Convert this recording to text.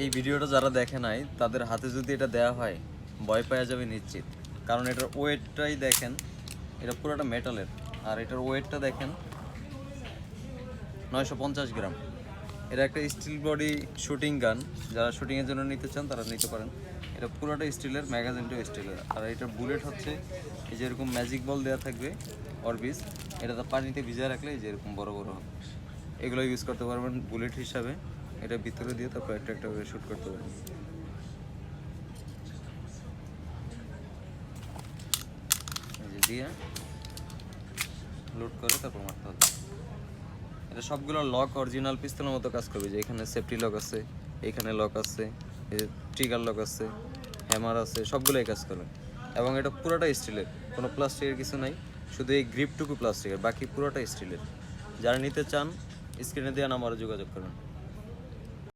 এই ভিডিওটা যারা দেখে নাই তাদের হাতে যদি এটা দেওয়া হয় ভয় পাওয়া যাবে নিশ্চিত। কারণ এটার ওয়েটটাই দেখেন, এটা পুরোটা মেটালের। আর এটার ওয়েটটা দেখেন 950 গ্রাম। এটা একটা স্টিল বডি শুটিং গান, যারা শুটিংয়ের জন্য নিতে চান তারা নিতে পারেন। এটা পুরোটা স্টিলের, ম্যাগাজিনটাও স্টিলের। আর এটার বুলেট হচ্ছে এই যে এরকম ম্যাজিক বল দেওয়া থাকবে অরবিস, এটা তো পানিতে ভিজিয়ে রাখলে এই যে এরকম বড় বড় হবে। এগুলো ইউজ করতে পারবেন বুলেট হিসাবে। এটা ভিতরে দিয়ে তারপর একটা একটা করে শ্যুট করতে পারবেন। এই যে দিয়ে লোড করে তারপর মারতে হবে। এটা সবগুলো লক অরিজিনাল পিস্তলের মতো কাজ করবে। যে এখানে সেফটি লক আছে, এখানে লক আছে, এই যে ট্রিগার লক আছে, হ্যামার আছে, সবগুলোই কাজ করবে। এবং এটা পুরোটা স্টিলের, কোনো প্লাস্টিকের কিছু নাই, শুধু এই গ্রিপটুকু প্লাস্টিকের, বাকি পুরোটা স্টিলের। যারা নিতে চান স্ক্রিনে দেওয়া নাম্বারে যোগাযোগ করবেন।